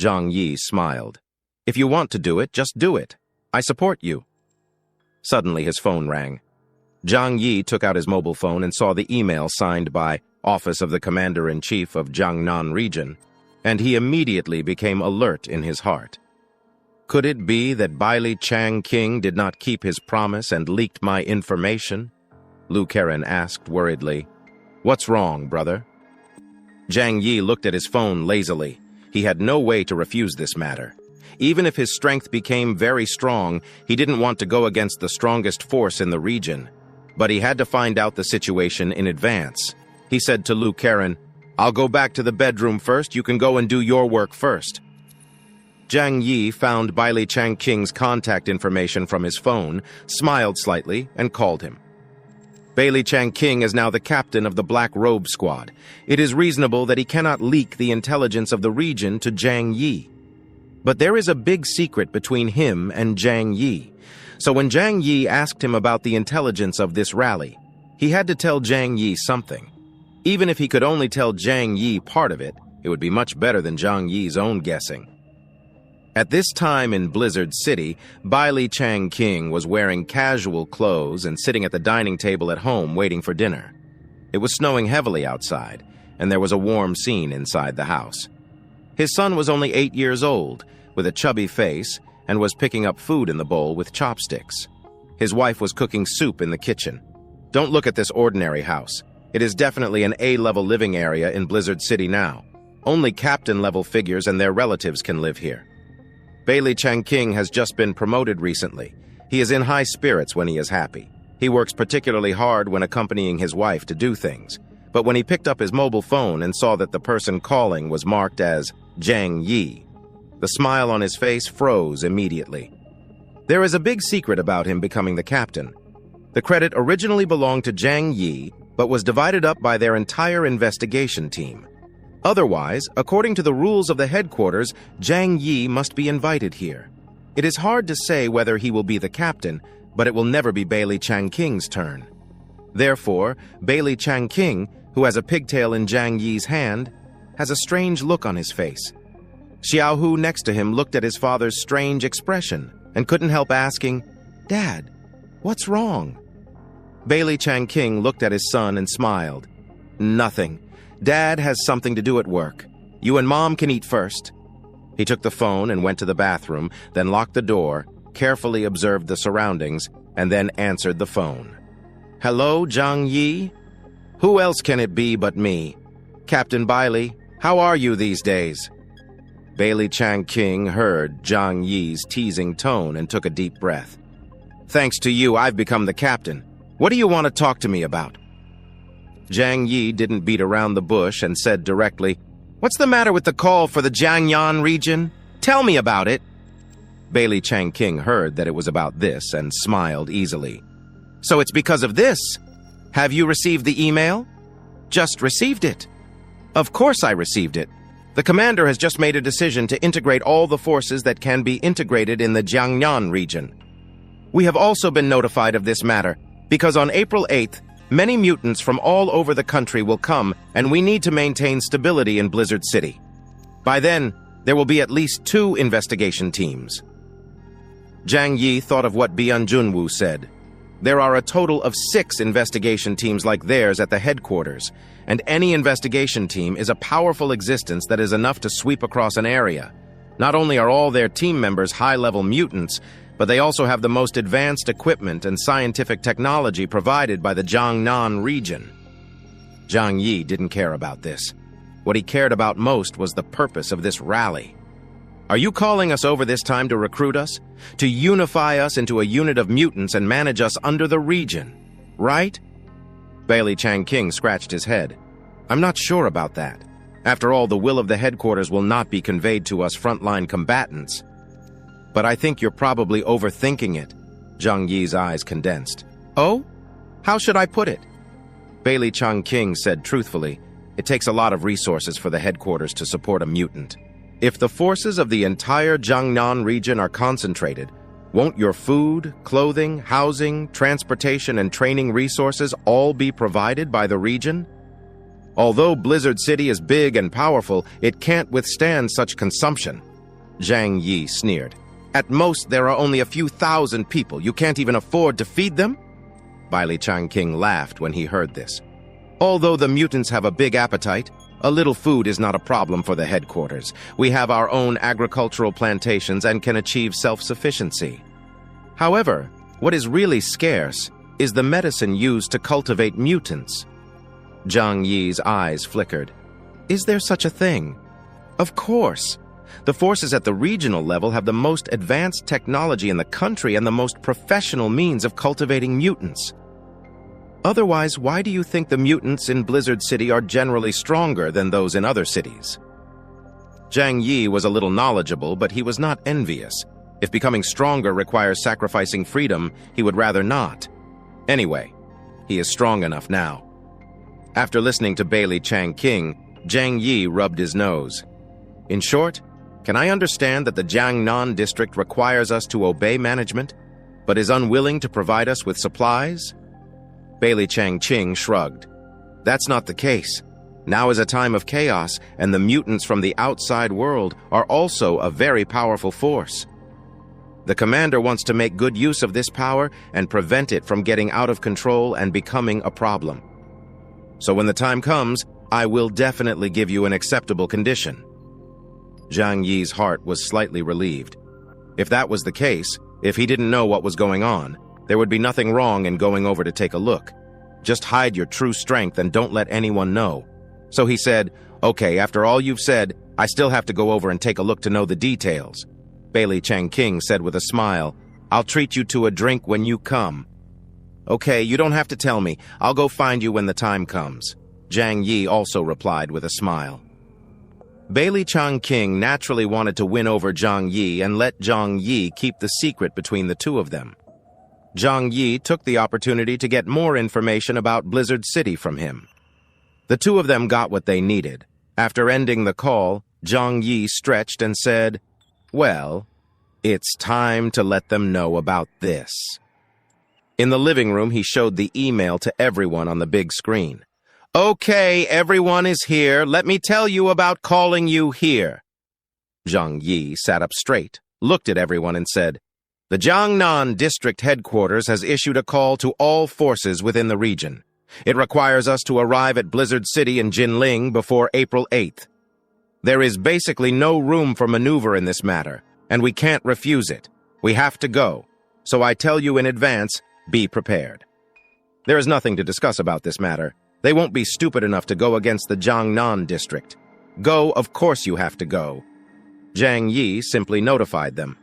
Zhang Yi smiled. If you want to do it, just do it. I support you. Suddenly his phone rang. Zhang Yi took out his mobile phone and saw the email signed by Office of the Commander-in-Chief of Jiangnan Region, and he immediately became alert in his heart. Could it be that Bailey Chang King did not keep his promise and leaked my information? Lu Karen asked worriedly. What's wrong, brother? Zhang Yi looked at his phone lazily. He had no way to refuse this matter. Even if his strength became very strong, he didn't want to go against the strongest force in the region. But he had to find out the situation in advance. He said to Lu Karen, I'll go back to the bedroom first, you can go and do your work first. Zhang Yi found Bailey Chang King's contact information from his phone, smiled slightly, and called him. Bailey Chang King is now the captain of the Black Robe Squad. It is reasonable that he cannot leak the intelligence of the region to Zhang Yi. But there is a big secret between him and Zhang Yi. So when Zhang Yi asked him about the intelligence of this rally, he had to tell Zhang Yi something. Even if he could only tell Zhang Yi part of it, it would be much better than Zhang Yi's own guessing. At this time in Blizzard City, Bailey Chang King was wearing casual clothes and sitting at the dining table at home waiting for dinner. It was snowing heavily outside, and there was a warm scene inside the house. His son was only 8 years old, with a chubby face, and was picking up food in the bowl with chopsticks. His wife was cooking soup in the kitchen. Don't look at this ordinary house. It is definitely an A-level living area in Blizzard City now. Only captain-level figures and their relatives can live here. Bailey Chang King has just been promoted recently. He is in high spirits when he is happy. He works particularly hard when accompanying his wife to do things. But when he picked up his mobile phone and saw that the person calling was marked as Zhang Yi, the smile on his face froze immediately. There is a big secret about him becoming the captain. The credit originally belonged to Zhang Yi, but was divided up by their entire investigation team. Otherwise, according to the rules of the headquarters, Zhang Yi must be invited here. It is hard to say whether he will be the captain, but it will never be Bailey Chang King's turn. Therefore, Bailey Chang King, who has a pigtail in Zhang Yi's hand, has a strange look on his face. Xiao Hu next to him looked at his father's strange expression and couldn't help asking, Dad, what's wrong? Bailey Chang King looked at his son and smiled. Nothing. Dad has something to do at work. You and Mom can eat first. He took the phone and went to the bathroom, then locked the door, carefully observed the surroundings, and then answered the phone. Hello, Zhang Yi? Who else can it be but me? Captain Bailey, how are you these days? Bailey Chang King heard Zhang Yi's teasing tone and took a deep breath. Thanks to you, I've become the captain. What do you want to talk to me about? Zhang Yi didn't beat around the bush and said directly, What's the matter with the call for the Jiangnan region? Tell me about it. Bailey Chang King heard that it was about this and smiled easily. So it's because of this? Have you received the email? Just received it. Of course I received it. The commander has just made a decision to integrate all the forces that can be integrated in the Jiangnan region. We have also been notified of this matter, because on April 8th, many mutants from all over the country will come, and we need to maintain stability in Blizzard City. By then, there will be at least 2 investigation teams. Zhang Yi thought of what Bian Junwu said. There are a total of 6 investigation teams like theirs at the headquarters, and any investigation team is a powerful existence that is enough to sweep across an area. Not only are all their team members high-level mutants, but they also have the most advanced equipment and scientific technology provided by the Jiangnan region. Zhang Yi didn't care about this. What he cared about most was the purpose of this rally. Are you calling us over this time to recruit us? To unify us into a unit of mutants and manage us under the region, right? Bailey Chang King scratched his head. I'm not sure about that. After all, the will of the headquarters will not be conveyed to us frontline combatants. But I think you're probably overthinking it. Zhang Yi's eyes condensed. Oh? How should I put it? Bailey Chang King said truthfully, it takes a lot of resources for the headquarters to support a mutant. If the forces of the entire Jiangnan region are concentrated, won't your food, clothing, housing, transportation, and training resources all be provided by the region? Although Blizzard City is big and powerful, it can't withstand such consumption. Zhang Yi sneered. At most, there are only a few thousand people. You can't even afford to feed them? Bailey Changqing laughed when he heard this. Although the mutants have a big appetite, a little food is not a problem for the headquarters. We have our own agricultural plantations and can achieve self-sufficiency. However, what is really scarce is the medicine used to cultivate mutants. Zhang Yi's eyes flickered. Is there such a thing? Of course. The forces at the regional level have the most advanced technology in the country and the most professional means of cultivating mutants. Otherwise, why do you think the mutants in Blizzard City are generally stronger than those in other cities? Zhang Yi was a little knowledgeable, but he was not envious. If becoming stronger requires sacrificing freedom, he would rather not. Anyway, he is strong enough now. After listening to Bailey Changqing, Zhang Yi rubbed his nose. In short, can I understand that the Jiangnan district requires us to obey management, but is unwilling to provide us with supplies? Bailey Changqing shrugged. That's not the case. Now is a time of chaos, and the mutants from the outside world are also a very powerful force. The commander wants to make good use of this power and prevent it from getting out of control and becoming a problem. So when the time comes, I will definitely give you an acceptable condition. Zhang Yi's heart was slightly relieved. If that was the case, if he didn't know what was going on, there would be nothing wrong in going over to take a look. Just hide your true strength and don't let anyone know. So he said, okay, after all you've said, I still have to go over and take a look to know the details. Bailey Changqing said with a smile, I'll treat you to a drink when you come. Okay, you don't have to tell me. I'll go find you when the time comes. Zhang Yi also replied with a smile. Bailey Changqing naturally wanted to win over Zhang Yi and let Zhang Yi keep the secret between the two of them. Zhang Yi took the opportunity to get more information about Blizzard City from him. The two of them got what they needed. After ending the call, Zhang Yi stretched and said, well, it's time to let them know about this. In the living room, he showed the email to everyone on the big screen. Okay, everyone is here. Let me tell you about calling you here. Zhang Yi sat up straight, looked at everyone and said, the Jiangnan District Headquarters has issued a call to all forces within the region. It requires us to arrive at Blizzard City in Jinling before April 8th. There is basically no room for maneuver in this matter, and we can't refuse it. We have to go. So I tell you in advance, be prepared. There is nothing to discuss about this matter. They won't be stupid enough to go against the Jiangnan district. Go, of course you have to go. Zhang Yi simply notified them.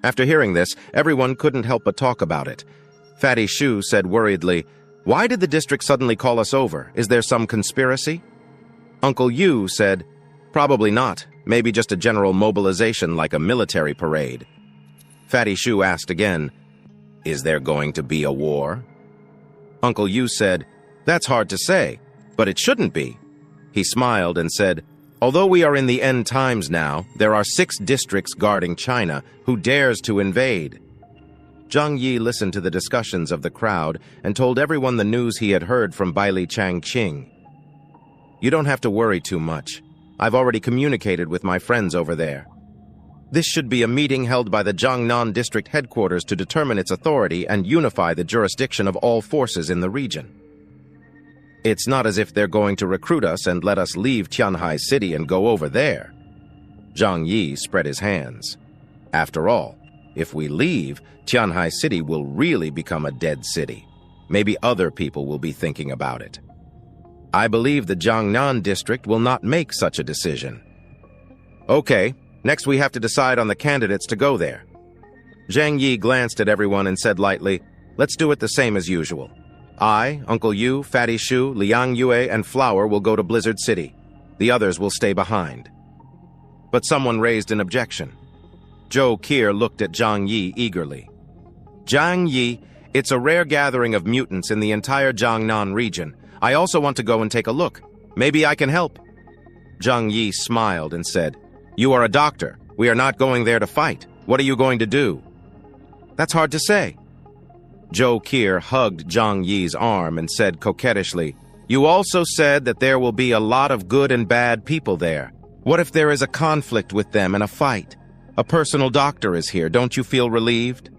After hearing this, everyone couldn't help but talk about it. Fatty Shu said worriedly, why did the district suddenly call us over? Is there some conspiracy? Uncle Yu said, probably not. Maybe just a general mobilization like a military parade. Fatty Shu asked again, is there going to be a war? Uncle Yu said, that's hard to say, but it shouldn't be. He smiled and said, although we are in the end times now, there are 6 districts guarding China. Who dares to invade? Zhang Yi listened to the discussions of the crowd and told everyone the news he had heard from Bailey Changqing. You don't have to worry too much. I've already communicated with my friends over there. This should be a meeting held by the Jiangnan District Headquarters to determine its authority and unify the jurisdiction of all forces in the region. It's not as if they're going to recruit us and let us leave Tianhai City and go over there. Zhang Yi spread his hands. After all, if we leave, Tianhai City will really become a dead city. Maybe other people will be thinking about it. I believe the Jiangnan district will not make such a decision. Okay, next we have to decide on the candidates to go there. Zhang Yi glanced at everyone and said lightly, let's do it the same as usual. I, Uncle Yu, Fatty Shu, Liang Yue, and Flower will go to Blizzard City. The others will stay behind. But someone raised an objection. Zhou Kier looked at Zhang Yi eagerly. Zhang Yi, it's a rare gathering of mutants in the entire Jiangnan region. I also want to go and take a look. Maybe I can help. Zhang Yi smiled and said, you are a doctor. We are not going there to fight. What are you going to do? That's hard to say. Zhou Kier hugged Zhang Yi's arm and said coquettishly, you also said that there will be a lot of good and bad people there. What if there is a conflict with them and a fight? A personal doctor is here. Don't you feel relieved?